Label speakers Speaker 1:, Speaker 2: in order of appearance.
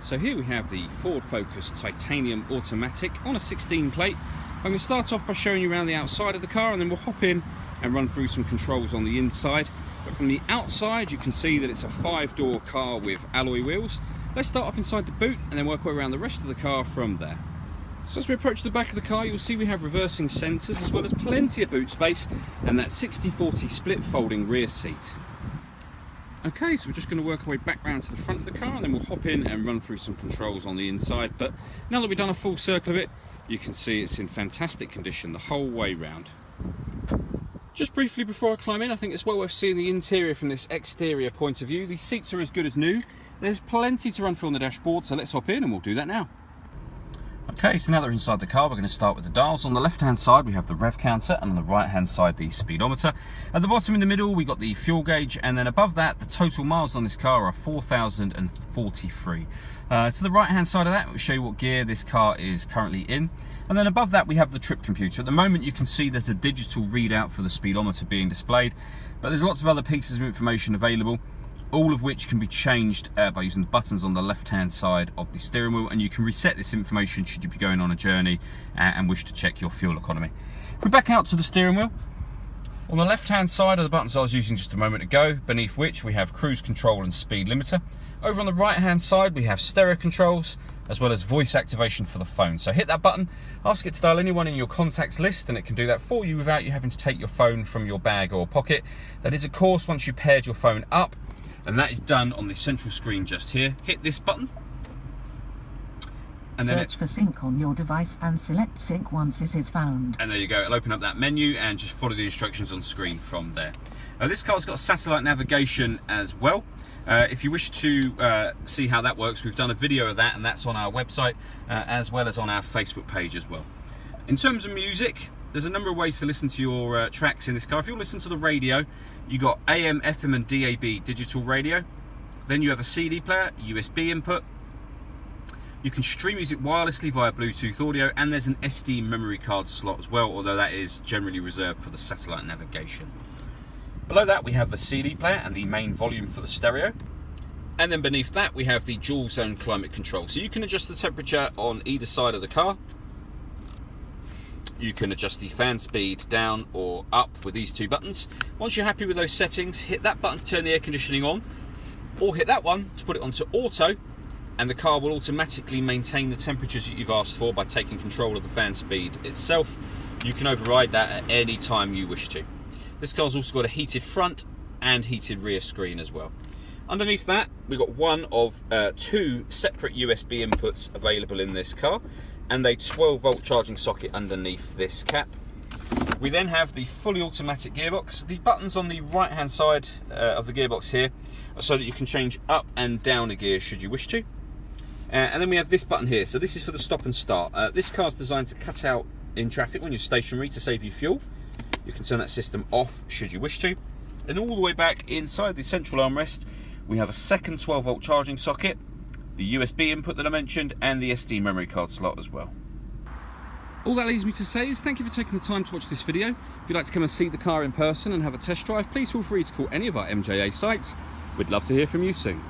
Speaker 1: So here we have the Ford Focus Titanium Automatic on a 16 plate. I'm going to start off by showing you around the outside of the car, and then we'll hop in and run through some controls on the inside. But from the outside you can see that it's a 5-door car with alloy wheels. Let's start off inside the boot and then work our way around the rest of the car from there. So as we approach the back of the car, you'll see we have reversing sensors as well as plenty of boot space and that 60/40 split folding rear seat. Okay, so we're just going to work our way back round to the front of the car and then we'll hop in and run through some controls on the inside. But now that we've done a full circle of it, you can see it's in fantastic condition the whole way round. Just briefly before I climb in, I think it's well worth seeing the interior from this exterior point of view. These seats are as good as new. There's plenty to run through on the dashboard, so let's hop in and we'll do that now. Okay, so now that we're inside the car, we're going to start with the dials. On the left-hand side, we have the rev counter, and on the right-hand side, the speedometer. At the bottom in the middle, we got the fuel gauge, and then above that, the total miles on this car are 4,043. To the right-hand side of that, we'll show you what gear this car is currently in. And then above that, we have the trip computer. At the moment, you can see there's a digital readout for the speedometer being displayed, but there's lots of other pieces of information available, all of which can be changed by using the buttons on the left-hand side of the steering wheel, and you can reset this information should you be going on a journey and wish to check your fuel economy. If we back out to the steering wheel, on the left-hand side are the buttons I was using just a moment ago, beneath which we have cruise control and speed limiter. Over on the right-hand side, we have stereo controls, as well as voice activation for the phone. So hit that button, ask it to dial anyone in your contacts list, and it can do that for you without you having to take your phone from your bag or pocket. That is, of course, once you paired your phone up, and that is done on the central screen just here. Hit this button. And
Speaker 2: search for sync on your device and select sync once it is found.
Speaker 1: And there you go, it'll open up that menu and just follow the instructions on screen from there. This car's got satellite navigation as well. If you wish to see how that works, we've done a video of that, and that's on our website as well as on our Facebook page as well. In terms of music, there's a number of ways to listen to your tracks in this car. If you listen to the radio, you got AM, FM and DAB digital radio. Then you have a CD player, USB input. You can stream music wirelessly via Bluetooth audio, and there's an SD memory card slot as well, although that is generally reserved for the satellite navigation. Below that we have the CD player and the main volume for the stereo. And then beneath that we have the dual zone climate control. So you can adjust the temperature on either side of the car. You can adjust the fan speed down or up with these two buttons. Once you're happy with those settings, hit that button to turn the air conditioning on, or hit that one to put it onto auto, and the car will automatically maintain the temperatures that you've asked for by taking control of the fan speed itself. You can override that at any time you wish to. This car's also got a heated front and heated rear screen as well. Underneath that, we've got one of two separate USB inputs available in this car, and a 12-volt charging socket underneath this cap. We then have the fully automatic gearbox. The buttons on the right-hand side of the gearbox here are so that you can change up and down a gear should you wish to. And then we have this button here. So this is for the stop and start. This car's designed to cut out in traffic when you're stationary to save you fuel. You can turn that system off should you wish to. And all the way back inside the central armrest, we have a second 12-volt charging socket, the USB input that I mentioned, and the SD memory card slot as well. All that leaves me to say is thank you for taking the time to watch this video. If you'd like to come and see the car in person and have a test drive, please feel free to call any of our MJA sites. We'd love to hear from you soon.